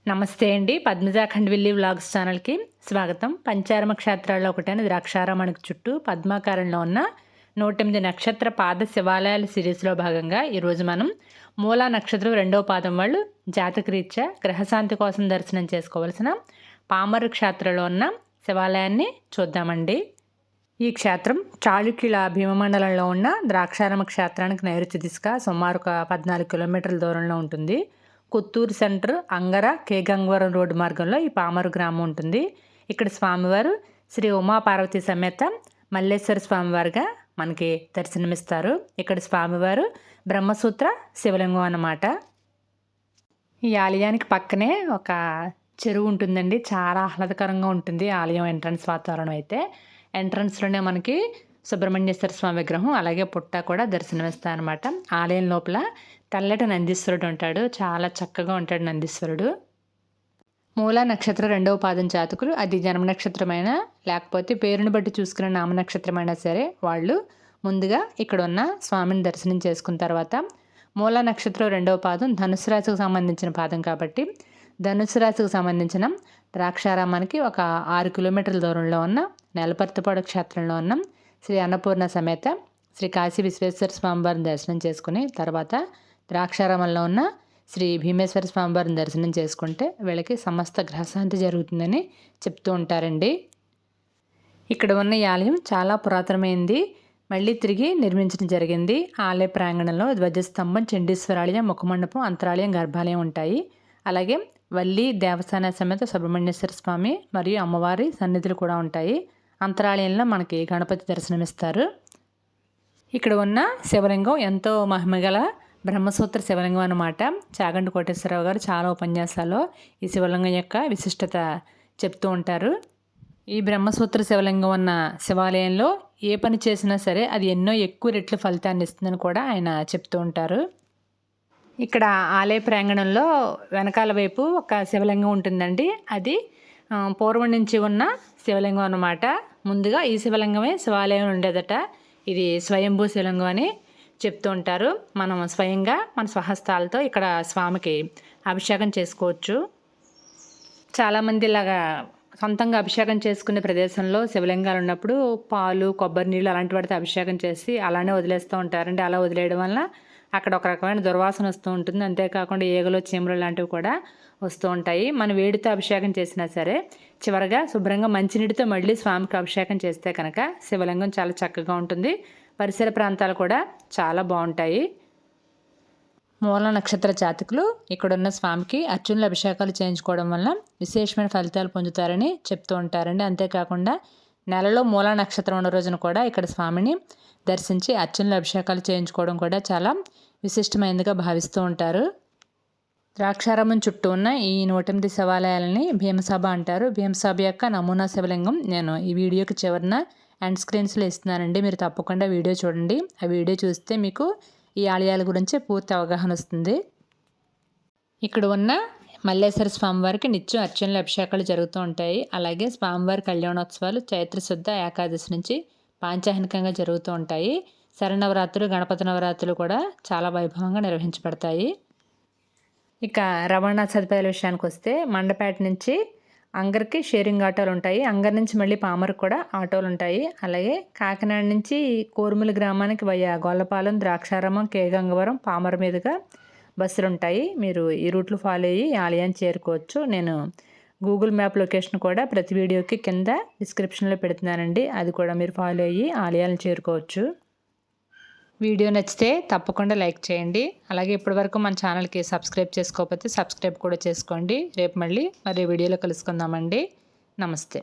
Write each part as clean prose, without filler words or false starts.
నమస్తే అండి. పద్మజ ఖండవిల్లి వ్లాగ్స్ ఛానల్‌కి స్వాగతం. పంచారమ క్షేత్రాల్లో ఒకటైన ద్రాక్షారామానికి చుట్టూ పద్మాకారంలో ఉన్న 108 నక్షత్ర పాద శివాలయాల సిరీస్‌లో భాగంగా ఈరోజు మనం మూలా నక్షత్రం 2వ పాదం వాళ్ళు జాతకరీత్యా గ్రహశాంతి కోసం దర్శనం చేసుకోవాల్సిన పామరు క్షేత్రంలో ఉన్న శివాలయాన్ని చూద్దామండి. ఈ క్షేత్రం చాళుక్యుల భీమమండలంలో ఉన్న ద్రాక్షారామ క్షేత్రానికి నైరుతి దిశగా సుమారు ఒక 14 కిలోమీటర్ల దూరంలో ఉంటుంది. కొత్తూరు సెంటర్ అంగర కేగంగవరం రోడ్డు మార్గంలో ఈ పామరు గ్రామం ఉంటుంది. ఇక్కడ స్వామివారు శ్రీ ఉమాపార్వతి సమేత మల్లేశ్వర స్వామివారిగా మనకి దర్శనమిస్తారు. ఇక్కడ స్వామివారు బ్రహ్మసూత్ర శివలింగం అన్నమాట. ఈ ఆలయానికి పక్కనే ఒక చెరువు ఉంటుందండి. చాలా ఆహ్లాదకరంగా ఉంటుంది ఆలయం ఎంట్రన్స్ వాతావరణం అయితే. ఎంట్రన్స్లోనే మనకి సుబ్రహ్మణ్యేశ్వర స్వామి విగ్రహం అలాగే పుట్ట కూడా దర్శనమిస్తాయన్నమాట. ఆలయం లోపల తెల్లటి నందీశ్వరుడు ఉంటాడు. చాలా చక్కగా ఉంటాడు నందీశ్వరుడు. మూలా నక్షత్రం 2వ పాదం జాతకులు అది జన్మ నక్షత్రమైనా లేకపోతే పేరుని బట్టి చూసుకునే నామ నక్షత్రమైనా సరే వాళ్ళు ముందుగా ఇక్కడ ఉన్న స్వామిని దర్శనం చేసుకున్న తర్వాత మూలా నక్షత్రం 2వ పాదం ధనుసు రాశికి సంబంధించిన పాదం కాబట్టి ధనుసు రాశికి సంబంధించిన ద్రాక్షారామానికి ఒక 6 కిలోమీటర్ల దూరంలో ఉన్న నెలపర్తిపాడు క్షేత్రంలో ఉన్న శ్రీ అన్నపూర్ణ సమేత శ్రీ కాశీ విశ్వేశ్వర స్వామివారిని దర్శనం చేసుకుని తర్వాత ద్రాక్షారామంలో ఉన్న శ్రీ భీమేశ్వర స్వామివారిని దర్శనం చేసుకుంటే వీళ్ళకి సమస్త గ్రహశాంతి జరుగుతుందని చెప్తూ ఉంటారండి. ఇక్కడ ఉన్న ఈ ఆలయం చాలా పురాతనమైంది. మళ్ళీ తిరిగి నిర్మించడం జరిగింది. ఆలయ ప్రాంగణంలో ధ్వజస్తంభం, చండీశ్వరాలయం, ముఖమండపం, అంతరాలయం, గర్భాలయం ఉంటాయి. అలాగే వల్లి దేవస్థాన సమేత సుబ్రహ్మణ్యేశ్వర స్వామి మరియు అమ్మవారి సన్నిధులు కూడా ఉంటాయి. అంతరాలయంలో మనకి గణపతి దర్శనమిస్తారు. ఇక్కడ ఉన్న శివలింగం ఎంతో మహిమగల బ్రహ్మసూత్ర శివలింగం అన్నమాట. చాగంటి కోటేశ్వరరావు గారు చాలా ఉపన్యాసాల్లో ఈ శివలింగం యొక్క విశిష్టత చెప్తూ ఉంటారు. ఈ బ్రహ్మసూత్ర శివలింగం ఉన్న శివాలయంలో ఏ పని చేసినా సరే అది ఎన్నో ఎక్కువ రెట్లు ఫలితాన్ని ఇస్తుందని కూడా ఆయన చెప్తూ ఉంటారు. ఇక్కడ ఆలయ ప్రాంగణంలో వెనకాల వైపు ఒక శివలింగం ఉంటుందండి. అది పూర్వం నుంచి ఉన్న శివలింగం అన్నమాట. ముందుగా ఈ శివలింగమే శివాలయం ఉండేదట. ఇది స్వయంభూ శివలింగం అని చెప్తూ ఉంటారు. మనం స్వయంగా మన స్వహస్తాలతో ఇక్కడ స్వామికి అభిషేకం చేసుకోవచ్చు. చాలామంది ఇలాగా సొంతంగా అభిషేకం చేసుకునే ప్రదేశంలో శివలింగాలు ఉన్నప్పుడు పాలు, కొబ్బరి నీళ్ళు అలాంటి వాటితో అభిషేకం చేసి అలానే వదిలేస్తూ ఉంటారండి. అలా వదిలేయడం వల్ల అక్కడ ఒక రకమైన దుర్వాసన వస్తూ ఉంటుంది. అంతేకాకుండా ఈగలు, చీమలు లాంటివి కూడా వస్తూ ఉంటాయి. మనం వేడితో అభిషేకం చేసినా సరే చివరగా శుభ్రంగా మంచినీటితో మళ్ళీ స్వామికి అభిషేకం చేస్తే కనుక శివలింగం చాలా చక్కగా ఉంటుంది. పరిసర ప్రాంతాలు కూడా చాలా బాగుంటాయి. మూల నక్షత్ర జాతకులు ఇక్కడున్న స్వామికి అర్చనలు అభిషేకాలు చేయించుకోవడం వల్ల విశేషమైన ఫలితాలు పొందుతారని చెప్తూ ఉంటారండి. అంతేకాకుండా నెలలో మూలా నక్షత్రం ఉన్న రోజున కూడా ఇక్కడ స్వామిని దర్శించి అర్చనలు అభిషేకాలు చేయించుకోవడం కూడా చాలా విశిష్టమైనదిగా భావిస్తూ ఉంటారు. ద్రాక్షారామం చుట్టూ ఉన్న ఈ 108 శివాలయాలని భీమసభ అంటారు. భీమసభ యొక్క నమూనా శివలింగం నేను ఈ వీడియోకి చివరిన ఎండ్ స్క్రీన్స్లో ఇస్తున్నానండి. మీరు తప్పకుండా వీడియో చూడండి. ఆ వీడియో చూస్తే మీకు ఈ ఆలయాల గురించి పూర్తి అవగాహన వస్తుంది. ఇక్కడ ఉన్న మల్లేశ్వర స్వామివారికి నిత్యం అర్చనలు అభిషేకాలు జరుగుతూ ఉంటాయి. అలాగే స్వామివారి కళ్యాణోత్సవాలు చైత్ర శుద్ధ ఏకాదశి నుంచి పాంచాహినికంగా జరుగుతూ ఉంటాయి. శరన్నవరాత్రులు, గణపతి నవరాత్రులు కూడా చాలా వైభవంగా నిర్వహించబడతాయి. ఇక రవాణా సదుపాయాల విషయానికి వస్తే మండపేట నుంచి అంగర్కి షేరింగ్ ఆటోలు ఉంటాయి. అంగర్ నుంచి మళ్ళీ పామర్కి కూడా ఆటోలు ఉంటాయి. అలాగే కాకినాడ నుంచి కోరుమూల గ్రామానికి వయ్యా గొల్లపాలెం, ద్రాక్షారామం, కేగంగవరం, పామర్ మీదుగా బస్సులు ఉంటాయి. మీరు ఈ రూట్లు ఫాలో అయ్యి ఆలయాన్ని చేరుకోవచ్చు. నేను గూగుల్ మ్యాప్ లొకేషన్ కూడా ప్రతి వీడియోకి కింద డిస్క్రిప్షన్లో పెడుతున్నానండి. అది కూడా మీరు ఫాలో అయ్యి ఆలయాలను చేరుకోవచ్చు. వీడియో నచ్చితే తప్పకుండా లైక్ చేయండి. అలాగే ఇప్పటివరకు మన ఛానల్కి సబ్స్క్రైబ్ చేసుకోకపోతే సబ్స్క్రైబ్ కూడా చేసుకోండి. రేపు మళ్ళీ మరి వీడియోలో కలుసుకుందామండి. నమస్తే.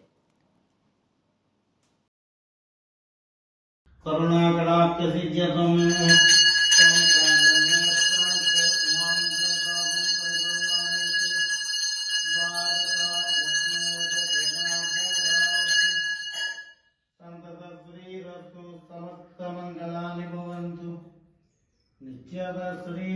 నిత్యద శ్రీ